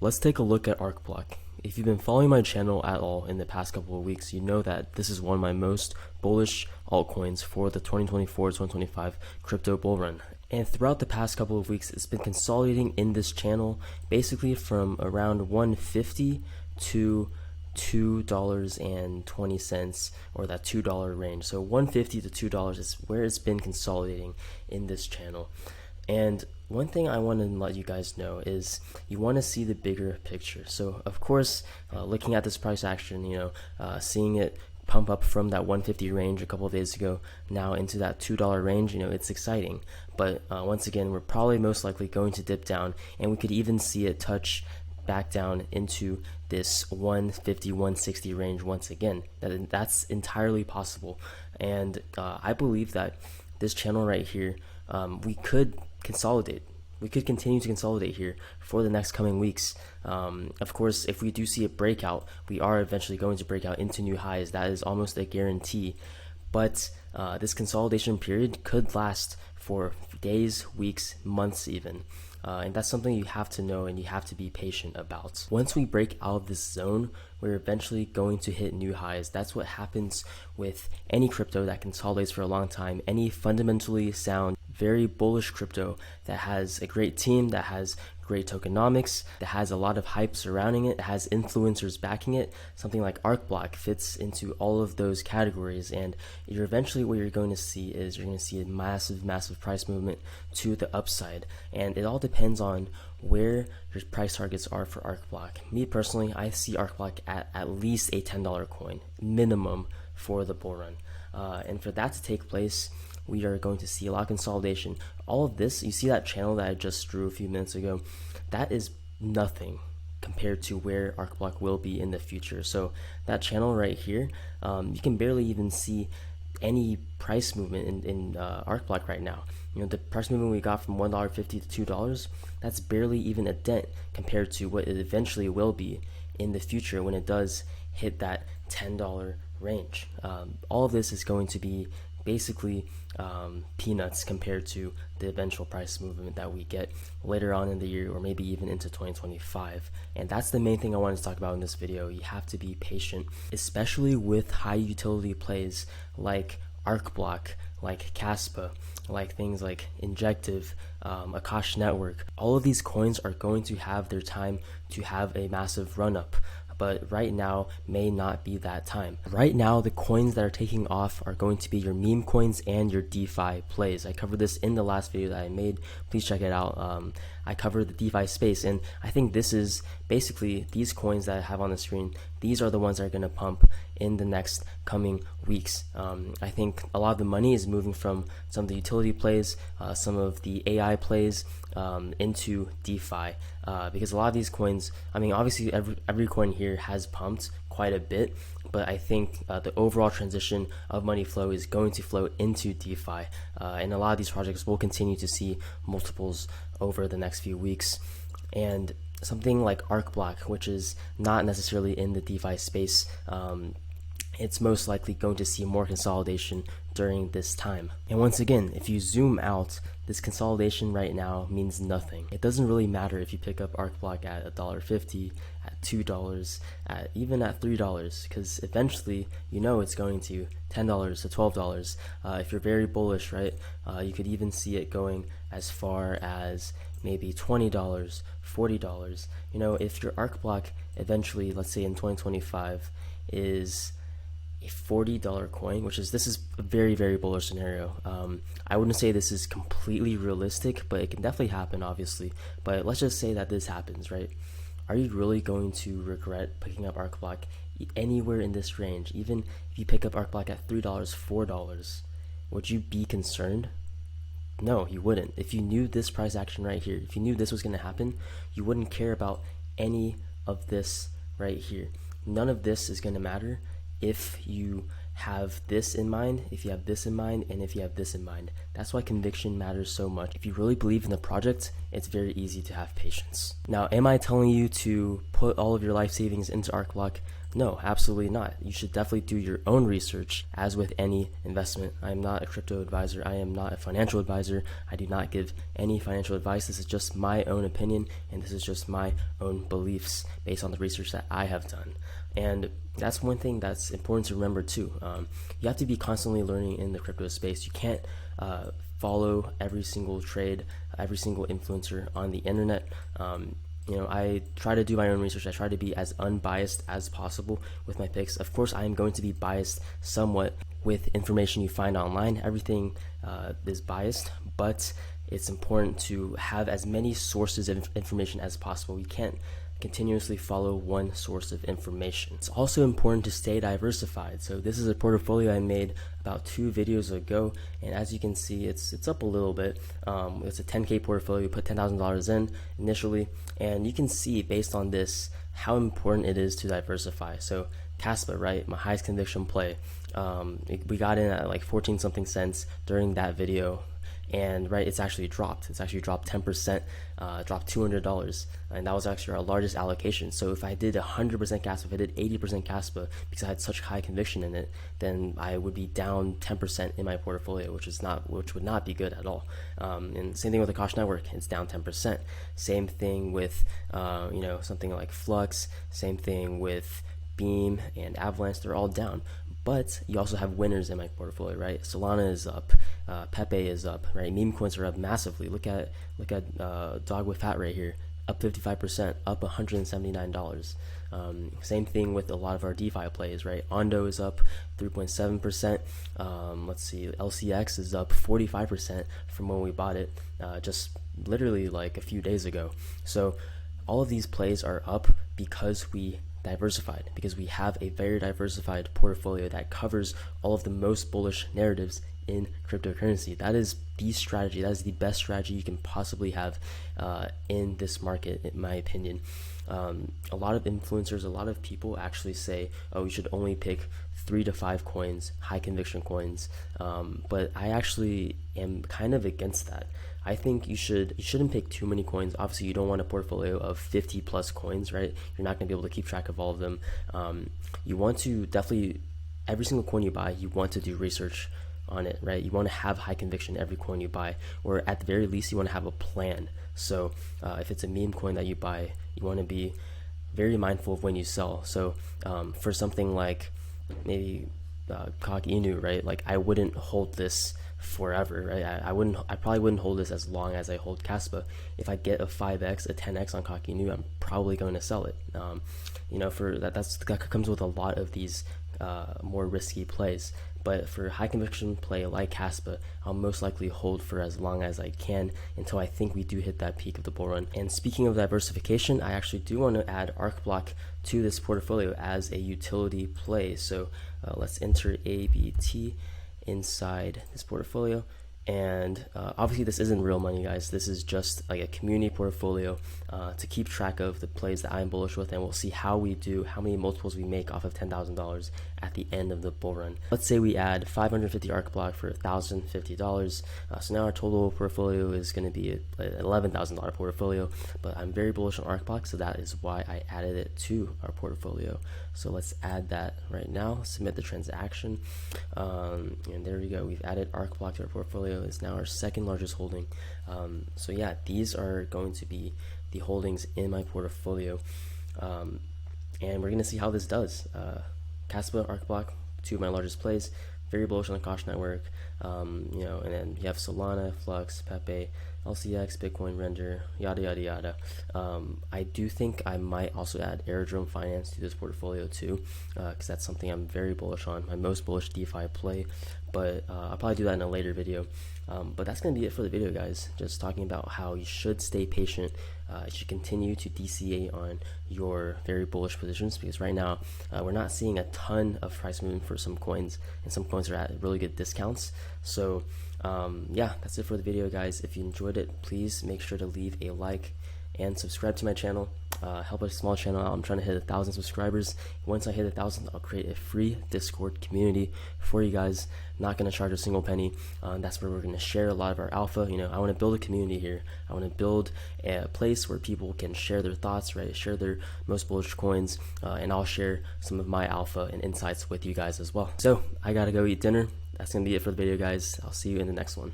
Let's take a look at Arcblock. If you've been following my channel at all in the past couple of weeks, you know that this is one of my most bullish altcoins for the 2024-2025 crypto bull run. And throughout the past couple of weeks, it's been consolidating in this channel, basically from around 150 to $2.20, or that $2 range. So 150 to $2 is where it's been consolidating in this channel. And one thing I want to let you guys know is you want to see the bigger picture. So of course, looking at this price action, seeing it pump up from that 150 range a couple of days ago now into that $2 range, it's exciting. But once again, we're probably most likely going to dip down, and we could even see it touch back down into this 150, 160 range once again. That's entirely possible. And I believe that this channel right here, we could consolidate. We could continue to consolidate here for the next coming weeks. Of course, if we do see a breakout, we are eventually going to break out into new highs. That is almost a guarantee. But this consolidation period could last for days, weeks, months even. And that's something you have to know and you have to be patient about. Once we break out of this zone, we're eventually going to hit new highs. That's what happens with any crypto that consolidates for a long time. Any fundamentally sound, very bullish crypto that has a great team, that has great tokenomics, that has a lot of hype surrounding it, that has influencers backing it. Something like Arcblock fits into all of those categories, and what you're going to see is you're going to see a massive price movement to the upside. And it all depends on where your price targets are for Arcblock. Me personally, I see Arcblock at least a $10 coin minimum for the bull run. And for that to take place, we are going to see a lot of consolidation. All of this, you see that channel that I just drew a few minutes ago, that is nothing compared to where Arcblock will be in the future. So that channel right here, you can barely even see any price movement in Arcblock right now. The price movement we got from $1.50 to $2, that's barely even a dent compared to what it eventually will be in the future when it does hit that $10 range. All of this is going to be basically peanuts compared to the eventual price movement that we get later on in the year, or maybe even into 2025. And that's the main thing I wanted to talk about in this video. You have to be patient, especially with high utility plays like Arcblock, like Caspa, like things like Injective, Akash Network. All of these coins are going to have their time to have a massive run up, but right now may not be that time. Right now, the coins that are taking off are going to be your meme coins and your DeFi plays. I covered this in the last video that I made. Please check it out. I covered the DeFi space, and I think this is basically these coins that I have on the screen. These are the ones that are going to pump in the next coming weeks. I think a lot of the money is moving from some of the utility plays, some of the AI plays, into DeFi, because a lot of these coins, obviously every coin here has pumped quite a bit, but I think the overall transition of money flow is going to flow into DeFi, and a lot of these projects will continue to see multiples over the next few weeks. And something like Arcblock, which is not necessarily in the DeFi space, it's most likely going to see more consolidation during this time. And once again, if you zoom out, this consolidation right now means nothing. It doesn't really matter if you pick up Arcblock at $1.50, at $2, even at $3, because eventually it's going to $10 to $12. If you're very bullish, right, you could even see it going as far as maybe $20, $40. If your Arcblock eventually, let's say in 2025, is a $40 coin, this is a very bullish scenario. I wouldn't say this is completely realistic, but it can definitely happen, obviously. But let's just say that this happens, right? Are you really going to regret picking up Arcblock anywhere in this range? Even if you pick up Arcblock at $3, $4, would you be concerned? No, you wouldn't. If you knew this price action right here, if you knew this was going to happen, you wouldn't care about any of this right here. None of this is going to matter if you have this in mind, if you have this in mind, and if you have this in mind. That's why conviction matters so much. If you really believe in the project, it's very easy to have patience. Now, am I telling you to put all of your life savings into Arcblock? No, absolutely not. You should definitely do your own research. As with any investment, I am not a crypto advisor. I am not a financial advisor. I do not give any financial advice. This is just my own opinion, and this is just my own beliefs based on the research that I have done. And that's one thing that's important to remember too. You have to be constantly learning in the crypto space. You can't follow every single trade, every single influencer on the internet. I try to do my own research. I try to be as unbiased as possible with my picks. Of course, I am going to be biased somewhat with information you find online. Everything is biased, but it's important to have as many sources of information as possible. You can't continuously follow one source of information. It's also important to stay diversified. So this is a portfolio I made about 2 videos ago, and as you can see, it's up a little bit. It's a 10K portfolio. Put $10,000 in initially, and you can see based on this how important it is to diversify. So Caspa, right, my highest conviction play, we got in at like 14 something cents during that video. And right, it's actually dropped 10%, dropped $200, and that was actually our largest allocation. So if I did 100% Caspa, if I did 80% Caspa because I had such high conviction in it, then I would be down 10% in my portfolio, which would not be good at all. And same thing with the Kosh network, it's down 10%. Same thing with something like Flux, same thing with Beam and Avalanche, they're all down. But you also have winners in my portfolio, right? Solana is up, Pepe is up, right? Meme coins are up massively. Look at Dog with Fat right here, up 55%, up $179. Same thing with a lot of our DeFi plays, right? Ondo is up 3.7%. Let's see, LCX is up 45% from when we bought it, just literally like a few days ago. So all of these plays are up because we diversified, because we have a very diversified portfolio that covers all of the most bullish narratives in cryptocurrency. That is the strategy. That is the best strategy you can possibly have in this market, in my opinion. A lot of influencers, a lot of people actually say, oh, you should only pick 3 to 5 coins, high conviction coins, but I actually am kind of against that. I think you shouldn't pick too many coins. Obviously, you don't want a portfolio of 50 plus coins, right? You're not going to be able to keep track of all of them. You want to definitely, every single coin you buy, you want to do research on it, right? You want to have high conviction every coin you buy, or at the very least, you want to have a plan. So if it's a meme coin that you buy, you want to be very mindful of when you sell. So for something like maybe Cock Inu, right? Like I wouldn't hold this forever, right? I probably wouldn't hold this as long as I hold Caspa. If I get a 5x, a 10x on Cock Inu, I'm probably going to sell it. For that comes with a lot of these more risky plays. But for high conviction play like Caspa, I'll most likely hold for as long as I can until I think we do hit that peak of the bull run. And speaking of diversification, I actually do want to add Arcblock to this portfolio as a utility play. So let's enter ABT inside this portfolio. And obviously this isn't real money, guys. This is just like a community portfolio to keep track of the plays that I'm bullish with, and we'll see how we do, how many multiples we make off of $10,000 at the end of the bull run. Let's say we add 550 Arcblock for $1,050. So now our total portfolio is going to be an $11,000 portfolio, but I'm very bullish on Arcblock, so that is why I added it to our portfolio. So let's add that right now, submit the transaction, and there we go. We've added Arcblock to our portfolio. It's now our second largest holding. So yeah, these are going to be the holdings in my portfolio, and we're going to see how this does. Caspa, Arcblock, 2 of my largest plays. Very bullish on the Kosh network, and then you have Solana, Flux, Pepe, LCX, Bitcoin, Render, yada yada yada. I do think I might also add Airdrome Finance to this portfolio too, because that's something I'm very bullish on, my most bullish DeFi play. But I'll probably do that in a later video. But that's going to be it for the video, guys. Just talking about how you should stay patient. You should continue to DCA on your very bullish positions, because right now we're not seeing a ton of price movement for some coins, and some coins are at really good discounts. So yeah, that's it for the video, guys. If you enjoyed it, please make sure to leave a like and subscribe to my channel. help a small channel out. I'm trying to hit 1,000 subscribers. Once I hit 1,000, I'll create a free Discord community for you guys. Not going to charge a single penny. That's where we're going to share a lot of our alpha. I want to build a community here. I want to build a place where people can share their thoughts, right? Share their most bullish coins, and I'll share some of my alpha and insights with you guys as well. So I gotta go eat dinner. That's gonna be it for the video, guys. I'll see you in the next one.